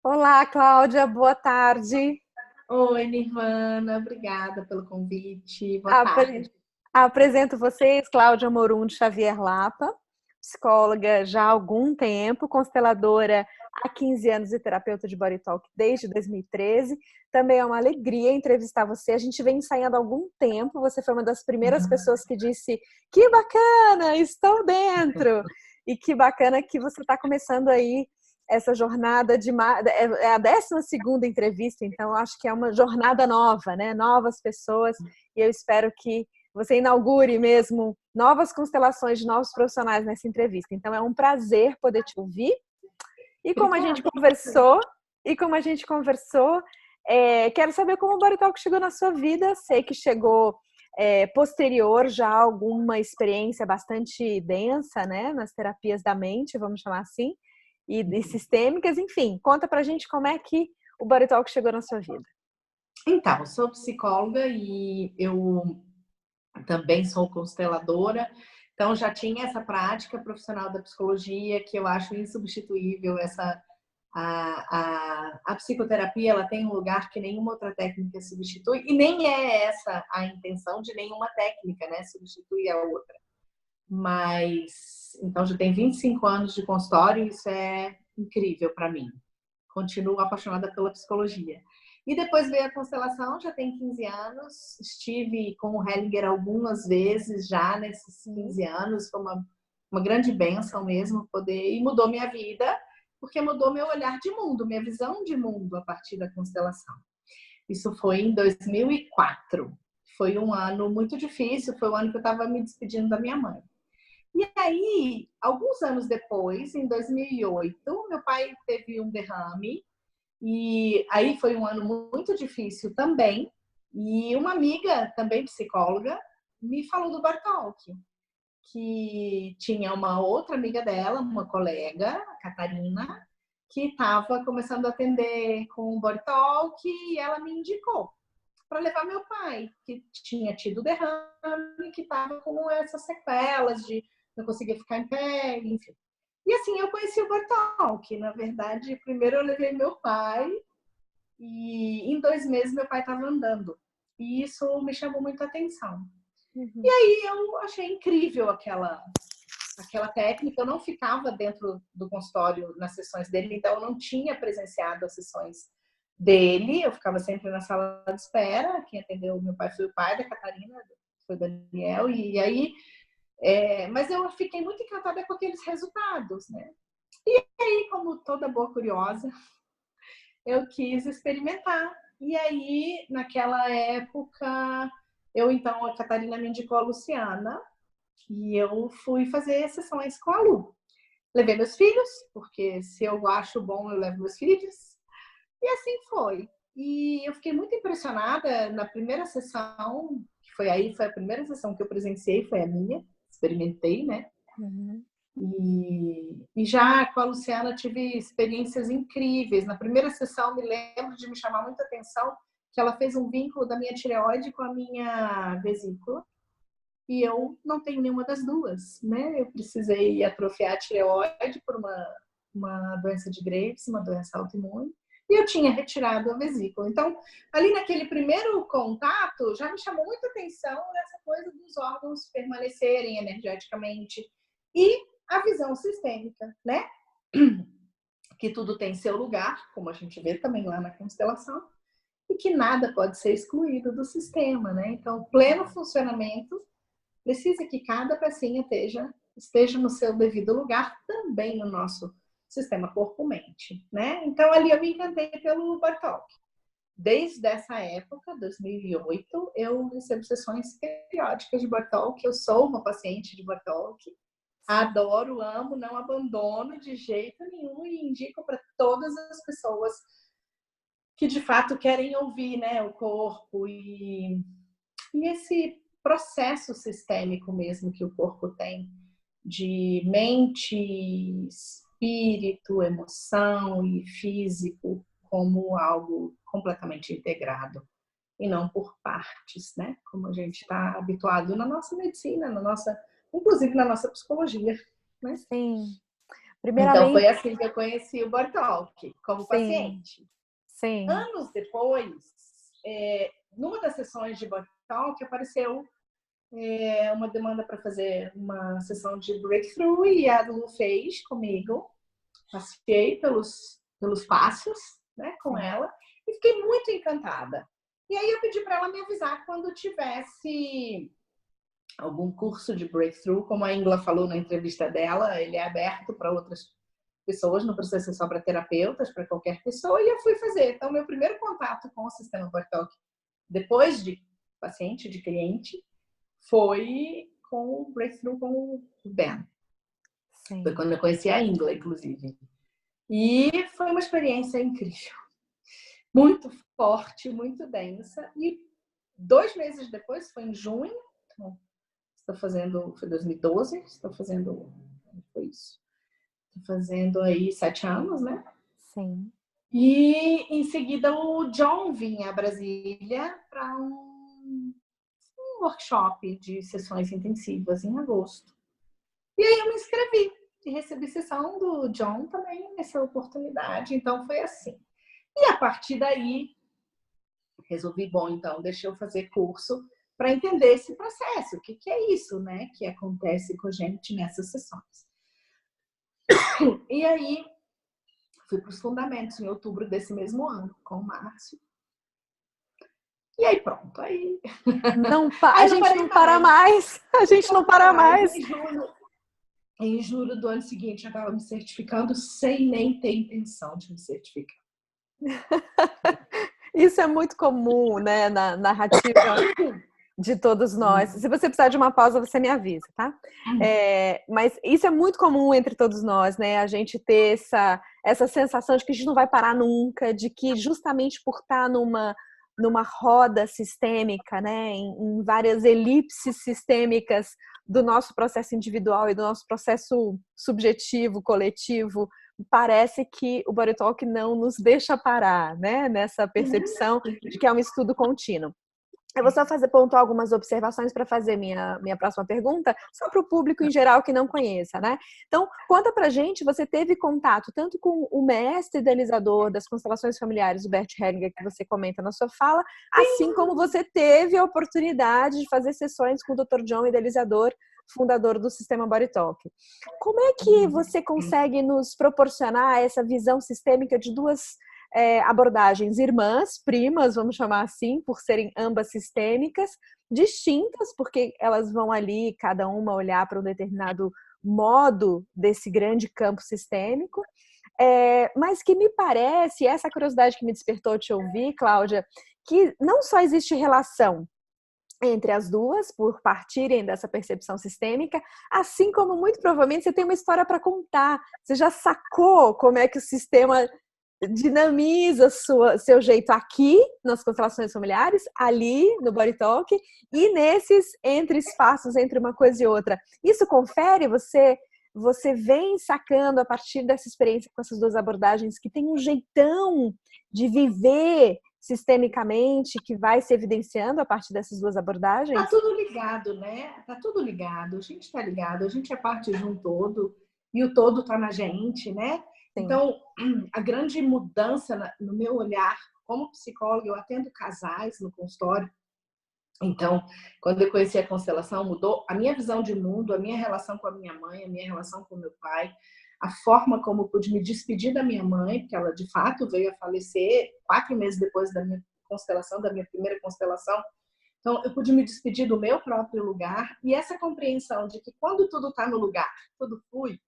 Olá, Cláudia, boa tarde. Oi, Nirvana, obrigada pelo convite. Boa tarde. Apre- Apresento vocês, Cláudia Morundi Xavier Lapa, psicóloga já há algum tempo, consteladora há 15 anos e terapeuta de Body Talk desde 2013. Também é uma alegria entrevistar você. A gente vem ensaiando há algum tempo. Você foi uma das primeiras pessoas que disse: que bacana, estou dentro! E que bacana que você está começando aí essa jornada é a 12ª entrevista, então eu acho que é uma jornada nova, né? Novas pessoas, e eu espero que você inaugure mesmo novas constelações de novos profissionais nessa entrevista. Então é um prazer poder te ouvir. E como a gente Obrigada. conversou, e como a gente conversou, quero saber como o Body Talk chegou na sua vida. Sei que chegou posterior já a alguma experiência bastante densa, né? Nas terapias da mente, vamos chamar assim, e sistêmicas, enfim. Conta pra gente como é que o Body Talk chegou na sua vida. Então, eu sou psicóloga e eu também sou consteladora. Então, já tinha essa prática profissional da psicologia que eu acho insubstituível. A psicoterapia, ela tem um lugar que nenhuma outra técnica substitui, e nem é essa a intenção de nenhuma técnica, né? Substituir a outra. Mas, então, já tem 25 anos de consultório, isso é incrível para mim. Continuo apaixonada pela psicologia. E depois veio a constelação, já tem 15 anos. Estive com o Hellinger algumas vezes já nesses 15 anos. Foi uma grande bênção mesmo poder. E mudou minha vida, porque mudou meu olhar de mundo, minha visão de mundo a partir da constelação. Isso foi em 2004. Foi um ano muito difícil, foi o ano que eu estava me despedindo da minha mãe. E aí, alguns anos depois, em 2008, meu pai teve um derrame. E aí foi um ano muito difícil também. E uma amiga, também psicóloga, me falou do Bartalk, que tinha uma outra amiga dela, uma colega, a Catarina, que estava começando a atender com o Bartalk, e ela me indicou para levar meu pai, que tinha tido derrame, que estava com essas sequelas de não conseguir ficar em pé, enfim. E assim, eu conheci o Bartalk. Na verdade, primeiro eu levei meu pai, e em 2 meses meu pai estava andando. E isso me chamou muita atenção. E Uhum. aí eu achei incrível aquela técnica. Eu não ficava dentro do consultório nas sessões dele, então eu não tinha presenciado as sessões dele. Eu ficava sempre na sala de espera. Quem atendeu meu pai foi o pai da Catarina, foi o Daniel. E aí, mas eu fiquei muito encantada com aqueles resultados, né? E aí, como toda boa curiosa, eu quis experimentar. E aí, naquela época, então, a Catarina me indicou a Luciana, e eu fui fazer sessões com a Lu. Levei meus filhos, porque se eu acho bom, eu levo meus filhos. E assim foi. E eu fiquei muito impressionada na primeira sessão, que foi a primeira sessão que eu presenciei, foi a minha, experimentei, né? Uhum. E já com a Luciana tive experiências incríveis. Na primeira sessão, me lembro de me chamar muita atenção que ela fez um vínculo da minha tireoide com a minha vesícula. E eu não tenho nenhuma das duas, né? Eu precisei atrofiar a tireoide por uma doença de Graves, uma doença autoimune, e eu tinha retirado a vesícula. Então, ali naquele primeiro contato, já me chamou muita atenção essa coisa dos órgãos permanecerem energeticamente e a visão sistêmica, né? Que tudo tem seu lugar, como a gente vê também lá na constelação, e que nada pode ser excluído do sistema, né? Então, pleno funcionamento precisa que cada pecinha esteja no seu devido lugar, também no nosso sistema corpo-mente, né? Então, ali eu me encantei pelo Bartalk. Desde essa época, 2008, eu recebo sessões periódicas de Bartalk. Eu sou uma paciente de Bartalk. Adoro, amo, não abandono de jeito nenhum e indico para todas as pessoas que de fato querem ouvir, né, o corpo e esse processo sistêmico mesmo que o corpo tem de mente, espírito, emoção e físico como algo completamente integrado e não por partes, né? Como a gente está habituado na nossa medicina, inclusive na nossa psicologia, né? Sim. Então, foi Primeiramente, assim que eu conheci o Body Talk, como sim, paciente. sim, Anos depois, numa das sessões de Body Talk, apareceu uma demanda para fazer uma sessão de breakthrough e a Lu fez comigo. Passei pelos passos, né, com sim. ela e fiquei muito encantada. E aí eu pedi para ela me avisar quando tivesse algum curso de breakthrough, como a Ingla falou na entrevista dela, ele é aberto para outras pessoas, não precisa ser só para terapeutas, para qualquer pessoa, e eu fui fazer. Então, meu primeiro contato com o sistema Bartok, depois de paciente, de cliente, foi com o breakthrough com o Ben. Foi Sim. quando eu conheci a Ingla, inclusive. E foi uma experiência incrível. Muito forte, muito densa. E 2 meses depois, foi em junho, então, estou fazendo, foi 2012, estou fazendo, foi isso. Estou fazendo aí 7 anos, né? Sim. E em seguida o John vinha a Brasília para um workshop de sessões intensivas em agosto. E aí eu me inscrevi e recebi sessão do John também nessa oportunidade. Então foi assim. E a partir daí resolvi, bom, então deixa eu fazer curso para entender esse processo. O que é isso, né, que acontece com a gente nessas sessões. E aí fui para os fundamentos em outubro desse mesmo ano, com o Márcio. E aí pronto, A aí não gente parei não para mais. mais. A gente não para mais. Em julho do ano seguinte, eu estava me certificando sem nem ter intenção de me certificar. Isso é muito comum, né, na narrativa de todos nós. Se você precisar de uma pausa, você me avisa, tá? Mas isso é muito comum entre todos nós, né? A gente ter essa sensação de que a gente não vai parar nunca, de que justamente por estar numa roda sistêmica, né, em várias elipses sistêmicas do nosso processo individual e do nosso processo subjetivo, coletivo, parece que o Body Talk não nos deixa parar, né, nessa percepção de que é um estudo contínuo. Eu vou só pontuar algumas observações para fazer minha próxima pergunta, só para o público em geral que não conheça, né? Então, conta pra gente, você teve contato tanto com o mestre idealizador das constelações familiares, o Bert Hellinger, que você comenta na sua fala, assim como você teve a oportunidade de fazer sessões com o Dr. John, idealizador, fundador do sistema Body Talk. Como é que você consegue nos proporcionar essa visão sistêmica de duas abordagens irmãs, primas, vamos chamar assim, por serem ambas sistêmicas, distintas, porque elas vão ali, cada uma olhar para um determinado modo desse grande campo sistêmico, mas que me parece, essa curiosidade que me despertou te ouvir, Cláudia, que não só existe relação entre as duas, por partirem dessa percepção sistêmica, assim como muito provavelmente você tem uma história para contar, você já sacou como é que o sistema dinamiza seu jeito aqui nas constelações familiares, ali no Body Talk e nesses entre espaços entre uma coisa e outra. Isso confere, você vem sacando a partir dessa experiência com essas duas abordagens que tem um jeitão de viver sistemicamente que vai se evidenciando a partir dessas duas abordagens? Tá tudo ligado, né? Tá tudo ligado. A gente tá ligado, a gente é parte de um todo e o todo tá na gente, né? Sim. Então, a grande mudança no meu olhar como psicóloga, eu atendo casais no consultório. Então, quando eu conheci a constelação, mudou a minha visão de mundo, a minha relação com a minha mãe, a minha relação com o meu pai, a forma como eu pude me despedir da minha mãe, porque ela de fato veio a falecer 4 meses depois da minha constelação, da minha primeira constelação. Então, eu pude me despedir do meu próprio lugar e essa compreensão de que quando tudo está no lugar, tudo flui,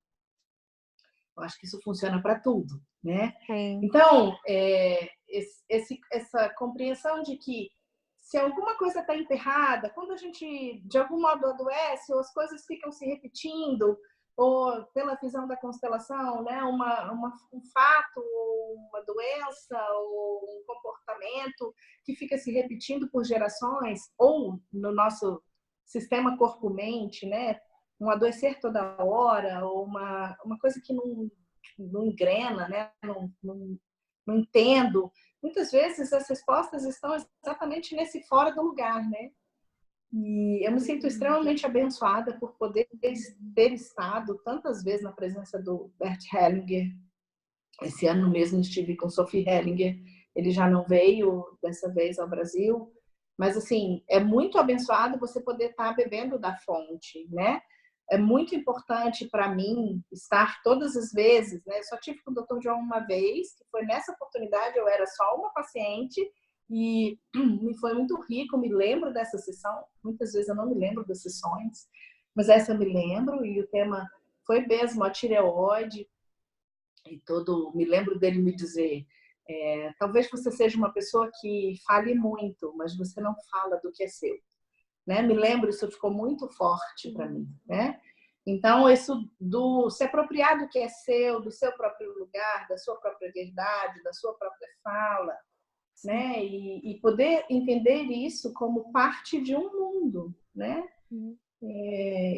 eu acho que isso funciona para tudo, né? Sim. Então, essa compreensão de que se alguma coisa está emperrada, quando a gente de algum modo adoece ou as coisas ficam se repetindo, ou pela visão da constelação, né, um fato, ou uma doença, ou um comportamento que fica se repetindo por gerações, ou no nosso sistema corpo-mente, né, um adoecer toda hora, ou uma coisa que não engrena, né, não entendo. Muitas vezes as respostas estão exatamente nesse fora do lugar, né? E eu me sinto extremamente abençoada por poder ter estado tantas vezes na presença do Bert Hellinger. Esse ano mesmo estive com Sophie Hellinger. Ele já não veio dessa vez ao Brasil. Mas, assim, é muito abençoado você poder estar bebendo da fonte, né? É muito importante para mim estar todas as vezes, né? Eu só tive com o Dr. John uma vez, que foi nessa oportunidade, eu era só uma paciente e me foi muito rico, me lembro dessa sessão. Muitas vezes eu não me lembro das sessões, mas essa eu me lembro, e o tema foi mesmo a tireoide, e me lembro dele me dizer, talvez você seja uma pessoa que fale muito, mas você não fala do que é seu, né? Me lembro, isso ficou muito forte para mim, né? Então, isso do se apropriar do que é seu, do seu próprio lugar, da sua própria verdade, da sua própria fala, né? E poder entender isso como parte de um mundo, né?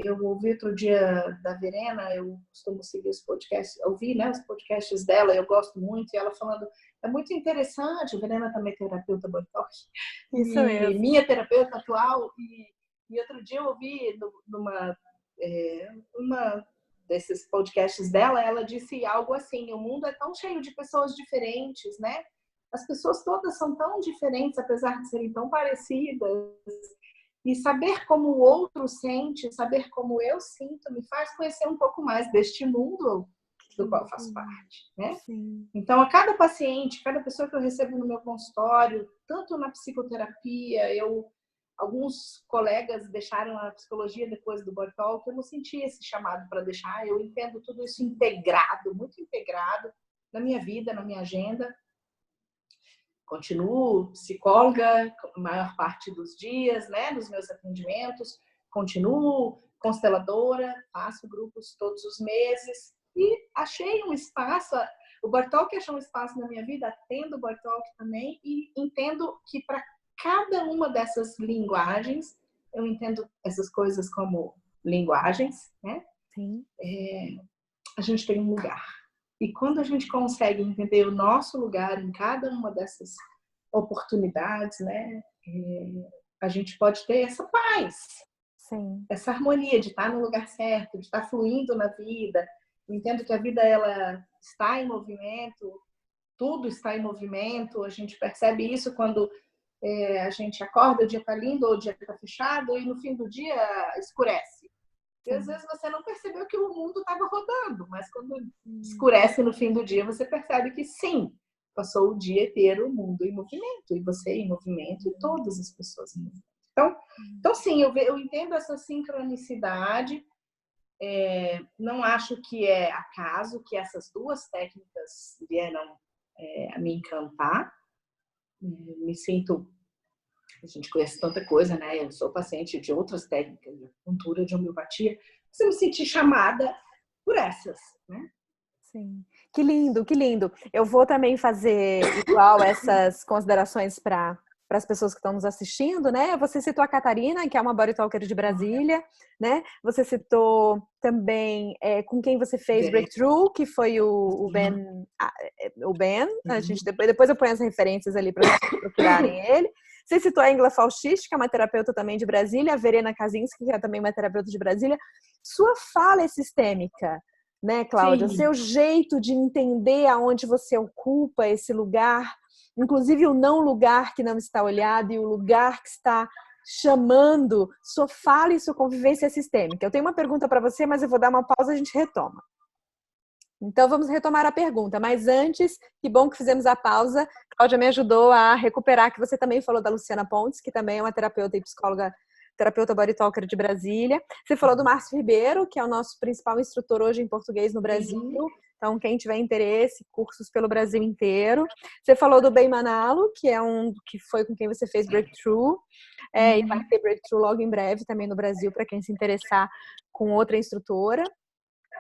Eu ouvi outro dia da Verena, eu costumo seguir os podcasts, ouvi, né, os podcasts dela, eu gosto muito, e ela falando, é muito interessante, a Verena também é terapeuta Boitox, Isso e mesmo. minha terapeuta atual, e outro dia eu ouvi uma desses podcasts dela, ela disse algo assim, o mundo é tão cheio de pessoas diferentes, né? As pessoas todas são tão diferentes, apesar de serem tão parecidas. E saber como o outro sente, saber como eu sinto, me faz conhecer um pouco mais deste mundo do qual eu faço parte, né? Sim. Então, a cada paciente, cada pessoa que eu recebo no meu consultório, tanto na psicoterapia, alguns colegas deixaram a psicologia depois do Body Talk, eu não senti esse chamado para deixar, eu entendo tudo isso integrado, muito integrado na minha vida, na minha agenda. Continuo psicóloga a maior parte dos dias, né, nos meus atendimentos. Continuo consteladora, faço grupos todos os meses e achei um espaço. O Body Talk achou um espaço na minha vida, atendo o Body Talk também e entendo que para cada uma dessas linguagens, eu entendo essas coisas como linguagens, né? Sim. A gente tem um lugar. E quando a gente consegue entender o nosso lugar em cada uma dessas oportunidades, né, a gente pode ter essa paz, Sim. essa harmonia de estar no lugar certo, de estar fluindo na vida. Eu entendo que a vida ela está em movimento, tudo está em movimento. A gente percebe isso quando a gente acorda, o dia está lindo ou o dia está fechado e no fim do dia escurece. E às vezes você não percebeu que o mundo estava rodando, mas quando escurece no fim do dia, você percebe que sim, passou o dia inteiro o mundo em movimento, e você em movimento, e todas as pessoas em movimento. Então sim, eu entendo essa sincronicidade, não acho que é acaso que essas duas técnicas vieram a me encantar, me sinto... A gente conhece tanta coisa, né? Eu sou paciente de outras técnicas de acupuntura, de homeopatia. Eu me senti chamada por essas, né? Sim. Que lindo, que lindo. Eu vou também fazer igual essas considerações para as pessoas que estão nos assistindo, né? Você citou a Catarina, que é uma body talker de Brasília, né? Você citou também com quem você fez Breakthrough, que foi o Ben. O Ben. A gente, depois eu ponho as referências ali para vocês procurarem ele. Você citou a Engla Faustich, que é uma terapeuta também de Brasília, a Verena Kaczynski, que é também uma terapeuta de Brasília. Sua fala é sistêmica, né, Cláudia? Sim. Seu jeito de entender aonde você ocupa esse lugar, inclusive o não lugar que não está olhado e o lugar que está chamando, sua fala e sua convivência é sistêmica. Eu tenho uma pergunta para você, mas eu vou dar uma pausa e a gente retoma. Então, vamos retomar a pergunta. Mas antes, que bom que fizemos a pausa. Cláudia me ajudou a recuperar, que você também falou da Luciana Pontes, que também é uma terapeuta e psicóloga, terapeuta body talker de Brasília. Você falou do Márcio Ribeiro, que é o nosso principal instrutor hoje em português no Brasil. Então, quem tiver interesse, cursos pelo Brasil inteiro. Você falou do Ben Manalo, que foi com quem você fez Breakthrough. E vai ter Breakthrough logo em breve também no Brasil, para quem se interessar, com outra instrutora,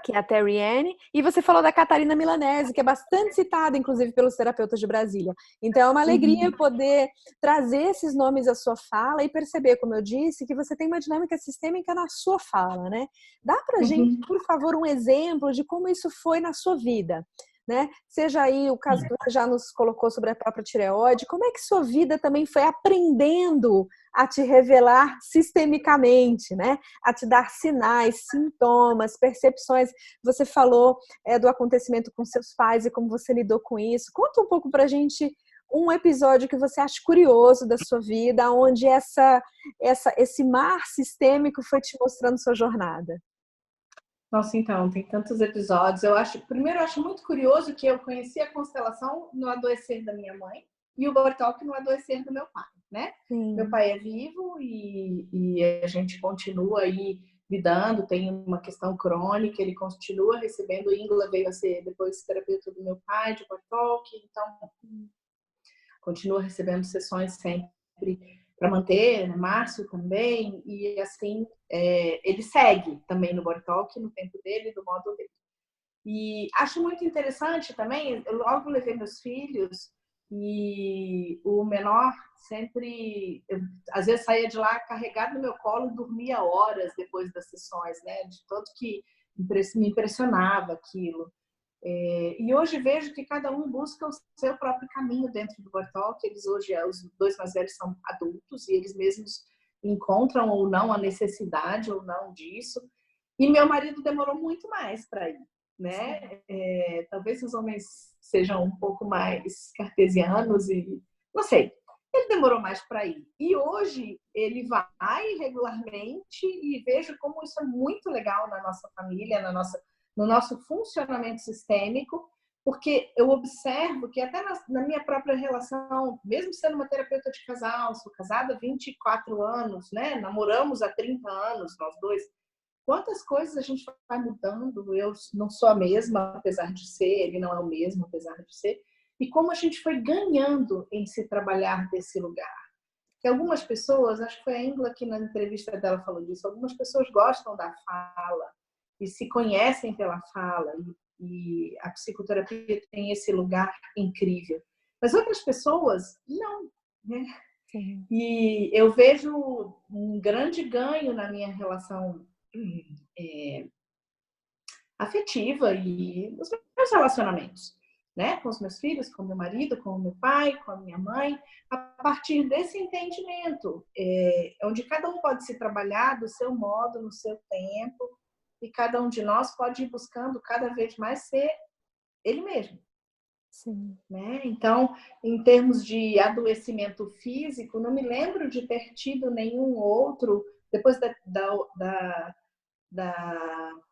que é a Terry Ann. E você falou da Catarina Milanese, que é bastante citada, inclusive, pelos terapeutas de Brasília. Então, é uma alegria poder trazer esses nomes à sua fala e perceber, como eu disse, que você tem uma dinâmica sistêmica na sua fala, né? Dá pra gente, por favor, um exemplo de como isso foi na sua vida? né? Seja aí o caso que você já nos colocou sobre a própria tireoide, como é que sua vida também foi aprendendo a te revelar sistemicamente, né? A te dar sinais, sintomas, percepções. Você falou do acontecimento com seus pais e como você lidou com isso. Conta um pouco pra gente um episódio que você acha curioso da sua vida, onde esse mar sistêmico foi te mostrando sua jornada. Nossa, então, tem tantos episódios. Primeiro, eu acho muito curioso que eu conheci a constelação no adoecer da minha mãe e o Bartók no adoecer do meu pai, né? Sim. Meu pai é vivo e a gente continua aí lidando, tem uma questão crônica, ele continua recebendo. O Ingela veio a ser depois terapeuta do meu pai, de Bartók, então continua recebendo sessões sempre para manter, né? Márcio também, e assim, ele segue também no Bartók, no tempo dele, do modo dele. E acho muito interessante também, eu logo levei meus filhos, e o menor sempre, às vezes saía de lá carregado no meu colo e dormia horas depois das sessões, né? De tanto que me impressionava aquilo. E hoje vejo que cada um busca o seu próprio caminho dentro do Bartók. Eles hoje, os dois mais velhos são adultos e eles mesmos encontram ou não a necessidade ou não disso. E meu marido demorou muito mais para ir, né? Talvez os homens sejam um pouco mais cartesianos e não sei. Ele demorou mais para ir. E hoje ele vai regularmente e vejo como isso é muito legal na nossa família, no nosso funcionamento sistêmico, porque eu observo que até na minha própria relação, mesmo sendo uma terapeuta de casal, sou casada há 24 anos, né? Namoramos há 30 anos, nós dois, quantas coisas a gente vai mudando, eu não sou a mesma, apesar de ser, ele não é o mesmo, apesar de ser, e como a gente foi ganhando em se trabalhar desse lugar. Que algumas pessoas, acho que foi a Ingela que na entrevista dela falou disso, algumas pessoas gostam da fala, e se conhecem pela fala, e a psicoterapia tem esse lugar incrível. Mas outras pessoas, não, né? Sim. E eu vejo um grande ganho na minha relação afetiva e nos meus relacionamentos, né? Com os meus filhos, com o meu marido, com o meu pai, com a minha mãe, a partir desse entendimento, onde cada um pode se trabalhar do seu modo, no seu tempo, e cada um de nós pode ir buscando cada vez mais ser ele mesmo. Sim. Né? Então, em termos de adoecimento físico, não me lembro de ter tido nenhum outro, depois da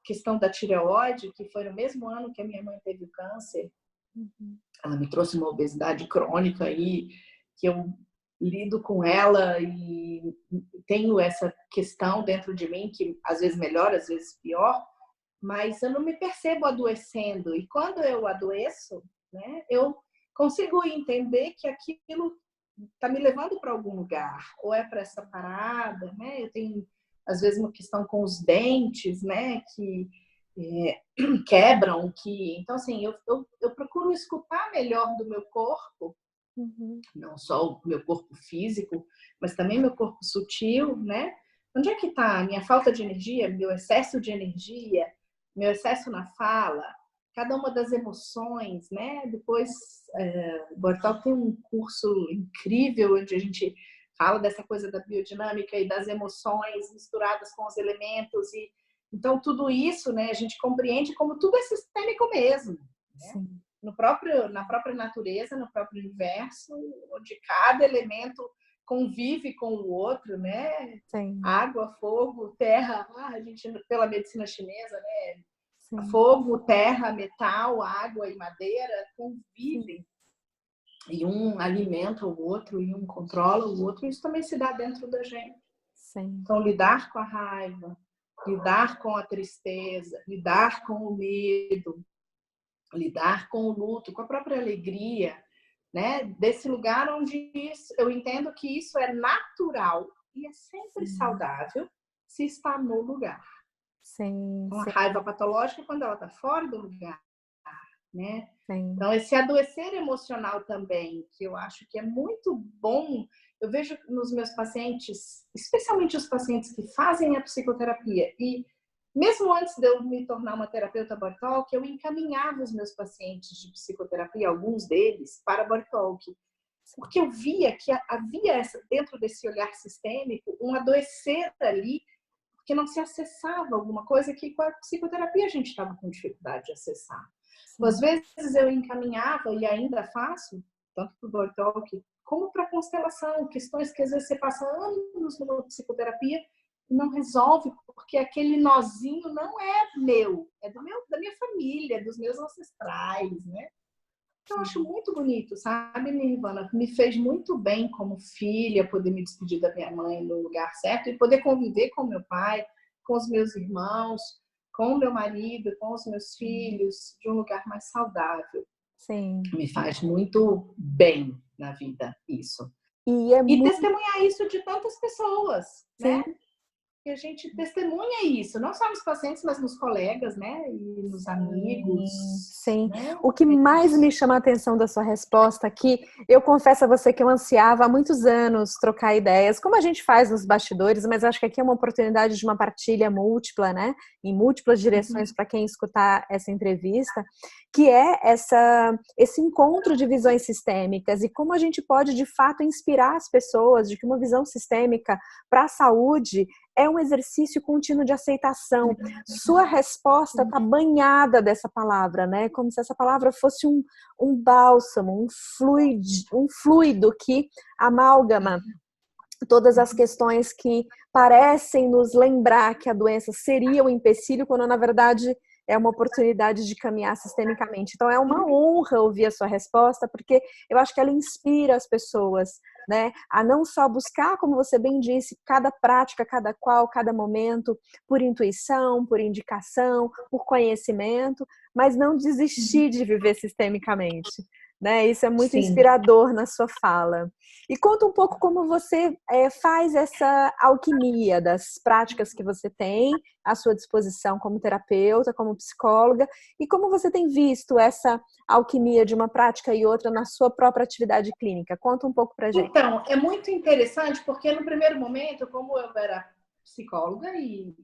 questão da tireoide, que foi no mesmo ano que a minha mãe teve o câncer. Ela me trouxe uma obesidade crônica aí, que eu lido com ela e tenho essa questão dentro de mim, que às vezes melhor, às vezes pior, mas eu não me percebo adoecendo. E quando eu adoeço, né, eu consigo entender que aquilo está me levando para algum lugar, ou é para essa parada, né? Eu tenho às vezes uma questão com os dentes, né, que quebram, então assim, eu procuro escutar melhor do meu corpo, não só o meu corpo físico, mas também meu corpo sutil, né? Onde é que está a minha falta de energia, meu excesso de energia, meu excesso na fala, cada uma das emoções, né? Depois, o Bartók tem um curso incrível onde a gente fala dessa coisa da biodinâmica e das emoções misturadas com os elementos e então tudo isso, né? A gente compreende como tudo é sistêmico mesmo, né? Na própria natureza, no próprio universo, onde cada elemento convive com o outro, né? Sim. Água, fogo, terra, a gente pela medicina chinesa, né? Sim. Fogo, terra, metal, água e madeira convivem. Sim. E um alimenta o outro e um controla o outro. Isso também se dá dentro da gente. Sim. Então, lidar com a raiva, lidar com a tristeza, lidar com o medo, lidar com o luto, com a própria alegria, né? Desse lugar onde eu entendo que isso é natural e é sempre saudável se está no lugar. Sim, Então, a raiva patológica quando ela está fora do lugar, né? Sim. Então, esse adoecer emocional também, que eu acho que é muito bom, eu vejo nos meus pacientes, especialmente os pacientes que fazem a psicoterapia e Mesmo antes de eu me tornar uma terapeuta Body Talk, eu encaminhava os meus pacientes de psicoterapia, alguns deles, para Body Talk. Porque eu via que havia dentro desse olhar sistêmico um adoecer ali, porque não se acessava alguma coisa que com a psicoterapia a gente estava com dificuldade de acessar. Às vezes eu encaminhava, e ainda faço, tanto para o Body Talk, como para a constelação, questões que às vezes você passa anos numa psicoterapia e não resolve, porque aquele nozinho não é meu, é da minha família, dos meus ancestrais, né? Eu acho muito bonito, sabe, Nirvana? Me fez muito bem como filha poder me despedir da minha mãe no lugar certo e poder conviver com meu pai, com os meus irmãos, com o meu marido, com os meus filhos, de um lugar mais saudável. Sim. Me faz muito bem na vida isso. E testemunhar isso de tantas pessoas, Sim. né? Que a gente testemunha isso, não só nos pacientes, mas nos colegas, né? E nos amigos. Sim. Né? O que mais me chama a atenção da sua resposta aqui, eu confesso a você que eu ansiava há muitos anos trocar ideias, como a gente faz nos bastidores, mas acho que aqui é uma oportunidade de uma partilha múltipla, né? Em múltiplas direções para quem escutar essa entrevista, que é esse encontro de visões sistêmicas e como a gente pode, de fato, inspirar as pessoas de que uma visão sistêmica para a saúde é um exercício contínuo de aceitação. Sua resposta está banhada dessa palavra, né? Como se essa palavra fosse um bálsamo, um fluido que amálgama todas as questões que parecem nos lembrar que a doença seria o empecilho, quando na verdade é uma oportunidade de caminhar sistemicamente. Então é uma honra ouvir a sua resposta, porque eu acho que ela inspira as pessoas, né, a não só buscar, como você bem disse, cada prática, cada momento, por intuição, por indicação, por conhecimento, mas não desistir de viver sistemicamente. Né? Isso é muito inspirador na sua fala. E conta um pouco como você faz essa alquimia das práticas que você tem à sua disposição como terapeuta, como psicóloga, e como você tem visto essa alquimia de uma prática e outra na sua própria atividade clínica. Conta um pouco pra gente. Então, é muito interessante porque no primeiro momento, como eu era psicóloga e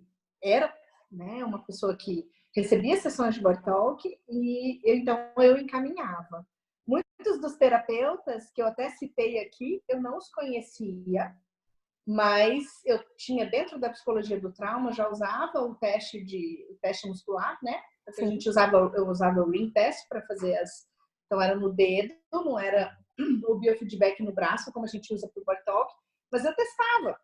era, né, uma pessoa que recebia sessões de Body Talk, e então eu encaminhava. Muitos dos terapeutas que eu até citei aqui, eu não os conhecia, mas eu tinha dentro da psicologia do trauma, já usava o teste muscular, né? Porque a gente eu usava o ring test para fazer então era no dedo, não era o biofeedback no braço, como a gente usa para o Body Talk, mas eu testava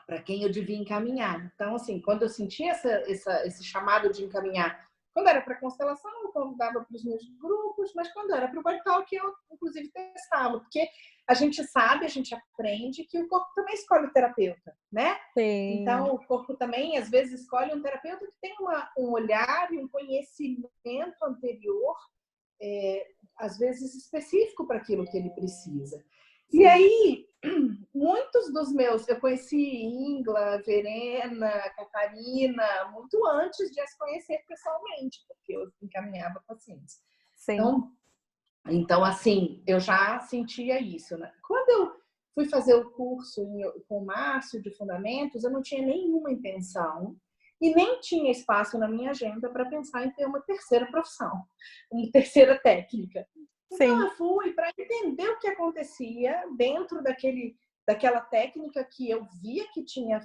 para quem eu devia encaminhar. Então, assim, quando eu sentia esse chamado de encaminhar, quando era para constelação, eu convidava para os meus grupos, mas quando era para o Body Talk, eu, inclusive, testava, porque a gente sabe, a gente aprende que o corpo também escolhe o terapeuta, né? Sim. Então, o corpo também, às vezes, escolhe um terapeuta que tem um olhar e um conhecimento anterior, às vezes, específico para aquilo que ele precisa. Sim. E aí, muitos dos meus, eu conheci Ingla, Verena, Catarina, muito antes de as conhecer pessoalmente, porque eu encaminhava pacientes. Sim. Então, assim, eu já sentia isso, né? Quando eu fui fazer o curso com o Márcio de Fundamentos, eu não tinha nenhuma intenção e nem tinha espaço na minha agenda para pensar em ter uma terceira profissão, uma terceira técnica. Então, eu fui para entender o que acontecia dentro daquela técnica que eu via que tinha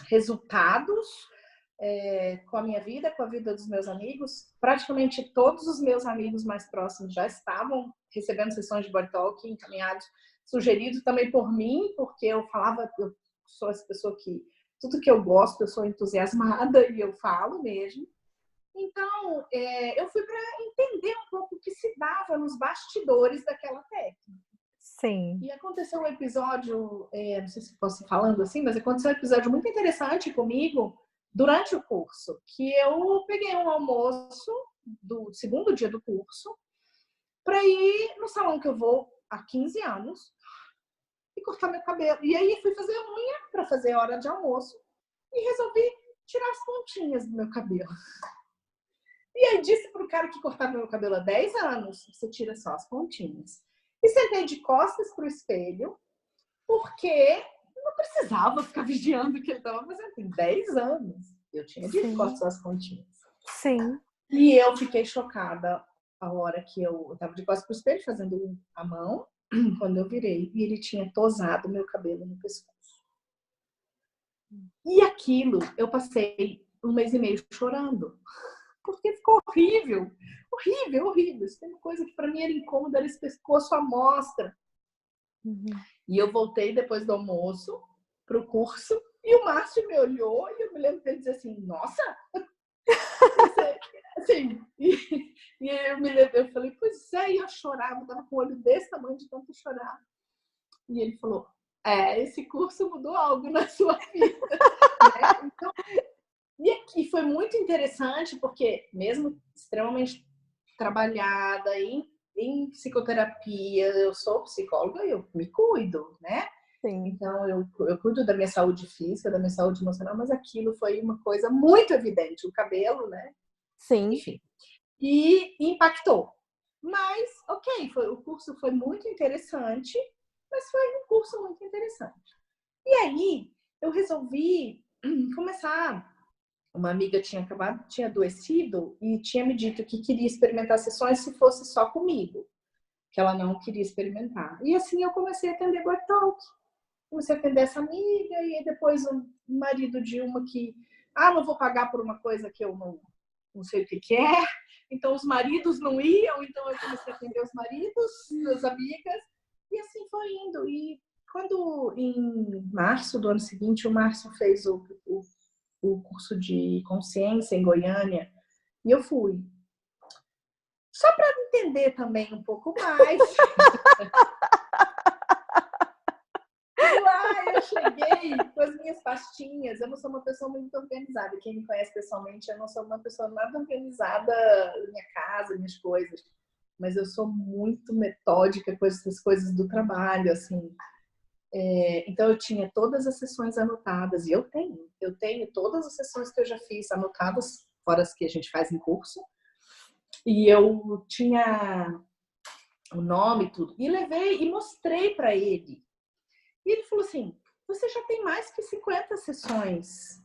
resultados com a minha vida, com a vida dos meus amigos. Praticamente todos os meus amigos mais próximos já estavam recebendo sessões de Body Talk encaminhados, sugeridos também por mim, porque eu sou essa pessoa que tudo que eu gosto, eu sou entusiasmada e eu falo mesmo. Então, eu fui para entender um pouco o que se dava nos bastidores daquela técnica. Sim. E aconteceu um episódio, não sei se posso ir falando assim, mas aconteceu um episódio muito interessante comigo durante o curso, que eu peguei um almoço do segundo dia do curso para ir no salão que eu vou há 15 anos e cortar meu cabelo. E aí fui fazer unha para fazer hora de almoço e resolvi tirar as pontinhas do meu cabelo. E aí disse pro cara que cortava meu cabelo há 10 anos, você tira só as pontinhas. E sentei de costas pro espelho, porque não precisava ficar vigiando o que ele estava fazendo. Tem 10 anos. Eu tinha dito, Sim. corto só as pontinhas. Sim. E eu fiquei chocada a hora que eu tava de costas pro espelho, fazendo a mão, quando eu virei, e ele tinha tosado meu cabelo no pescoço. E aquilo, eu passei 1 mês e meio chorando, porque ficou horrível, horrível, horrível. Isso tem uma coisa que para mim era incômoda, era esse pescoço à mostra. E eu voltei depois do almoço pro curso, e o Márcio me olhou, e eu me lembro dele dizer assim, nossa! Assim, e eu me lembro, eu falei, pois é, e eu chorava, eu tava com o olho desse tamanho de tanto chorar. E ele falou, esse curso mudou algo na sua vida. Né? Então, e aqui foi muito interessante, porque mesmo extremamente trabalhada em psicoterapia, eu sou psicóloga e eu me cuido, né? Sim. Então, eu cuido da minha saúde física, da minha saúde emocional, mas aquilo foi uma coisa muito evidente. O cabelo, né? Sim. Enfim. E impactou. Mas, ok, o curso foi muito interessante, mas foi um curso muito interessante. E aí, eu resolvi começar. Uma amiga tinha adoecido e tinha me dito que queria experimentar sessões se fosse só comigo, que ela não queria experimentar. E assim eu comecei a atender Body Talk. Comecei a atender essa amiga e depois o marido de uma que, não vou pagar por uma coisa que eu não sei o que é. Então os maridos não iam, então eu comecei a atender os maridos das amigas e assim foi indo. E quando em março do ano seguinte o Márcio fez o curso de consciência em Goiânia, e eu fui. Só para entender também um pouco mais. E lá eu cheguei com as minhas pastinhas. Eu não sou uma pessoa muito organizada. Quem me conhece pessoalmente, eu não sou uma pessoa nada organizada na minha casa, minhas coisas. Mas eu sou muito metódica com essas coisas do trabalho, assim. Então eu tinha todas as sessões anotadas, e eu tenho todas as sessões que eu já fiz anotadas, fora as que a gente faz em curso, e eu tinha o nome e tudo, e levei e mostrei para ele, e ele falou assim, você já tem mais que 50 sessões,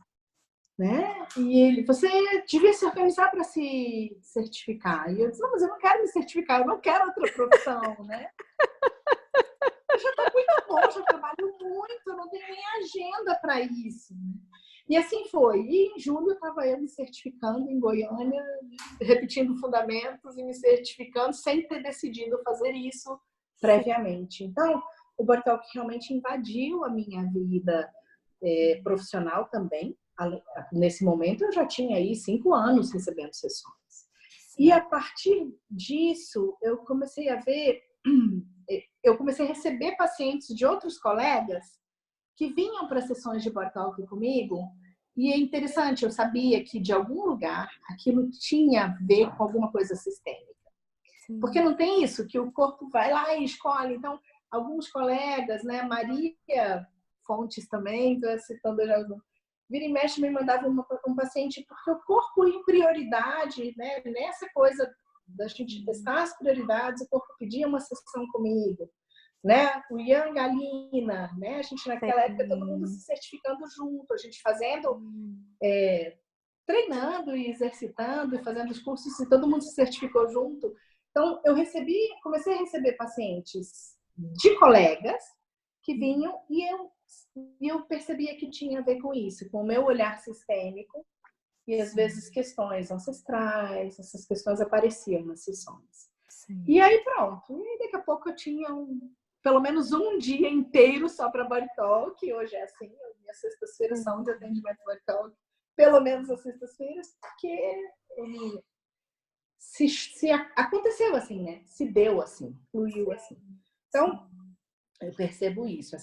né? E você devia se organizar para se certificar. E eu disse, não, mas eu não quero me certificar, eu não quero outra profissão, né? Já está muito bom, já trabalho muito, eu não tenho nem agenda para isso. E assim foi. E em julho eu estava eu me certificando em Goiânia, repetindo fundamentos e me certificando sem ter decidido fazer isso previamente. Então, o Body Talk realmente invadiu a minha vida profissional também. Nesse momento eu já tinha aí 5 anos recebendo sessões. E a partir disso eu comecei a ver... Eu comecei a receber pacientes de outros colegas que vinham para sessões de Body Talk comigo, e é interessante, eu sabia que de algum lugar aquilo tinha a ver com alguma coisa sistêmica. Sim. Porque não tem isso, que o corpo vai lá e escolhe. Então, alguns colegas, né, Maria Fontes também, estou citando já, vira e mexe me mandava um paciente, porque o corpo em prioridade, né, nessa coisa da gente testar as prioridades, o corpo pedia uma sessão comigo, né? O Ian Galina, né? A gente naquela época todo mundo se certificando junto, a gente fazendo, treinando e exercitando e fazendo os cursos e todo mundo se certificou junto. Então eu comecei a receber pacientes de colegas que vinham e eu percebia que tinha a ver com isso, com o meu olhar sistêmico. E às vezes questões ancestrais, essas questões apareciam nas sessões. Sim. E aí pronto. E daqui a pouco eu tinha pelo menos um dia inteiro só para Body Talk. Hoje é assim, minhas sextas-feiras são de atendimento Body Talk. Pelo menos as sextas-feiras, porque se aconteceu assim, né? Se deu assim, fluiu assim. Então, eu percebo isso.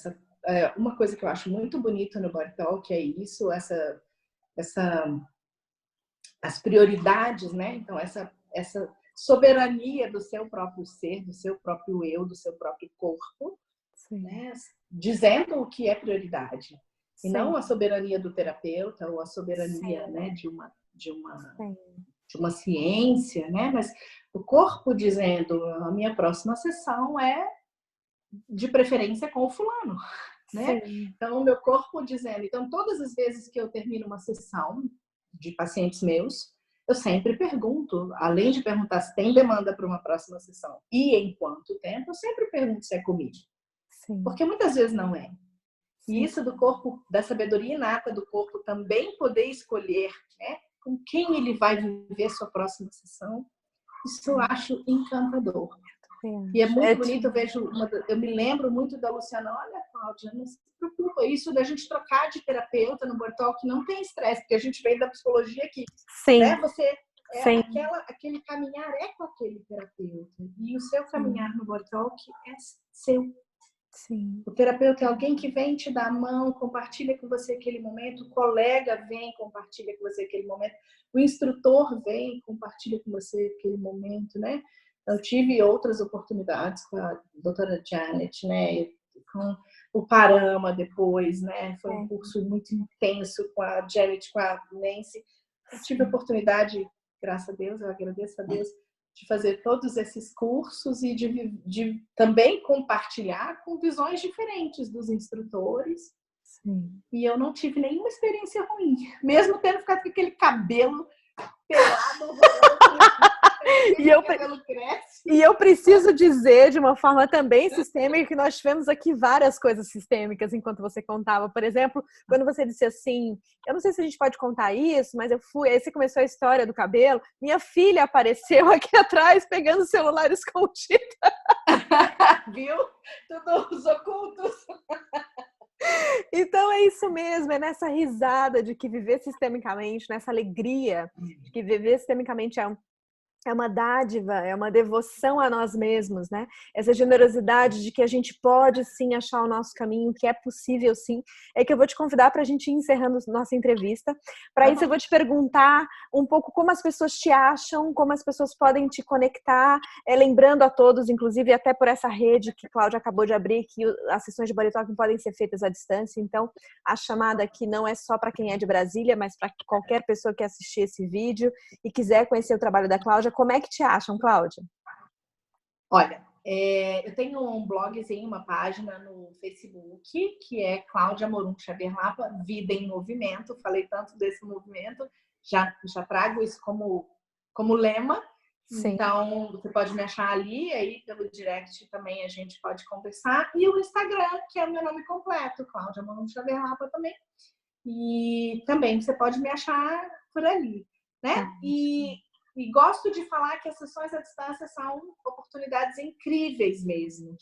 Uma coisa que eu acho muito bonito no Body Talk é isso, as prioridades, né? Então, essa soberania do seu próprio ser, do seu próprio eu, do seu próprio corpo, né? Dizendo o que é prioridade. Sim. E não a soberania do terapeuta ou a soberania, né, de uma ciência, né? Mas o corpo dizendo, a minha próxima sessão é de preferência com o fulano, né? Sim. Então, o meu corpo dizendo, então todas as vezes que eu termino uma sessão, de pacientes meus, eu sempre pergunto, além de perguntar se tem demanda para uma próxima sessão e em quanto tempo, eu sempre pergunto se é comigo. Sim. Porque muitas vezes não é. Sim. E isso do corpo, da sabedoria inata do corpo também poder escolher, né, com quem ele vai viver sua próxima sessão, isso eu acho encantador. E é muito bonito, eu me lembro muito da Luciana, olha, Cláudia, não se preocupa, isso da gente trocar de terapeuta no Bodytalk não tem estresse, porque a gente vem da psicologia aqui. Sim. Né? Você Sim. aquele caminhar é com aquele terapeuta. E o seu caminhar no Bodytalk é seu. Sim. O terapeuta é alguém que vem te dar a mão, compartilha com você aquele momento, o colega vem, compartilha com você aquele momento, o instrutor vem, compartilha com você aquele momento, né? Eu tive outras oportunidades com a doutora Janet, né? Com o Parama depois, né? Foi um curso muito intenso com a Janet, com a Nancy. Eu tive a oportunidade, graças a Deus, eu agradeço a Deus, de fazer todos esses cursos e de também compartilhar com visões diferentes dos instrutores. Sim. E eu não tive nenhuma experiência ruim, mesmo tendo ficado com aquele cabelo pelado, e eu preciso dizer de uma forma também sistêmica que nós tivemos aqui várias coisas sistêmicas enquanto você contava. Por exemplo, quando você disse assim, eu não sei se a gente pode contar isso, mas eu fui, aí você começou a história do cabelo, minha filha apareceu aqui atrás pegando o celular escondido. Viu? Todos ocultos. Então é isso mesmo, é nessa risada de que viver sistemicamente, nessa alegria de que viver sistemicamente é uma dádiva, é uma devoção a nós mesmos, né? Essa generosidade de que a gente pode sim achar o nosso caminho, que é possível sim. É que eu vou te convidar para a gente ir encerrando nossa entrevista. Para isso eu vou te perguntar um pouco como as pessoas te acham, como as pessoas podem te conectar, lembrando a todos, inclusive até por essa rede que Cláudia acabou de abrir, que as sessões de Bodytalk podem ser feitas à distância. Então, a chamada aqui não é só para quem é de Brasília, mas para qualquer pessoa que assistir esse vídeo e quiser conhecer o trabalho da Cláudia. Como é que te acham, Cláudia? Olha, eu tenho um blogzinho, uma página no Facebook, que é Cláudia Amorum Xavier Lapa, Vida em Movimento. Falei tanto desse movimento, já trago isso como lema. Sim. Então, você pode me achar ali, aí pelo direct também a gente pode conversar. E o Instagram, que é o meu nome completo, Cláudia Amorum Xavier Lapa também. E também você pode me achar por ali, né? E gosto de falar que as sessões à distância são oportunidades incríveis mesmo.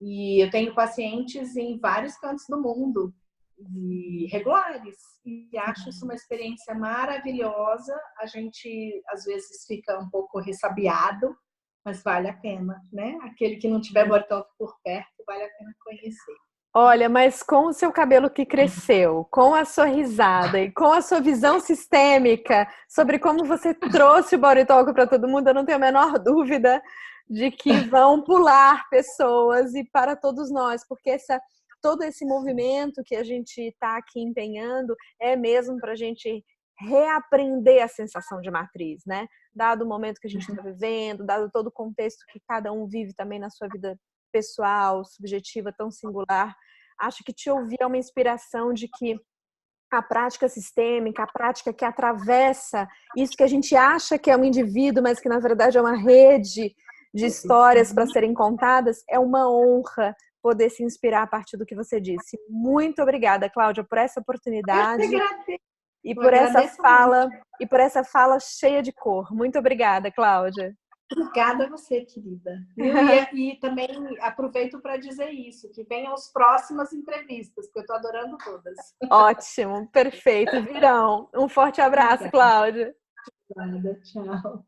E eu tenho pacientes em vários cantos do mundo, e regulares, e acho isso uma experiência maravilhosa. A gente, às vezes, fica um pouco ressabiado, mas vale a pena, né? Aquele que não tiver Bodytalk por perto, vale a pena conhecer. Olha, mas com o seu cabelo que cresceu, com a sua risada e com a sua visão sistêmica sobre como você trouxe o Bodytalk para todo mundo, eu não tenho a menor dúvida de que vão pular pessoas e para todos nós, porque todo esse movimento que a gente está aqui empenhando é mesmo para a gente reaprender a sensação de matriz, né? Dado o momento que a gente está vivendo, dado todo o contexto que cada um vive também na sua vida pessoal, subjetiva, tão singular. Acho que te ouvir é uma inspiração de que a prática sistêmica, a prática que atravessa isso que a gente acha que é um indivíduo, mas que na verdade é uma rede de histórias para serem contadas, é uma honra poder se inspirar a partir do que você disse. Muito obrigada, Cláudia, por essa oportunidade e por essa fala cheia de cor. Muito obrigada, Cláudia. Obrigada a você, querida. E também aproveito para dizer isso, que venham as próximas entrevistas, porque eu estou adorando todas. Ótimo, perfeito, virão. Um forte abraço, Cláudia. Obrigada, tchau.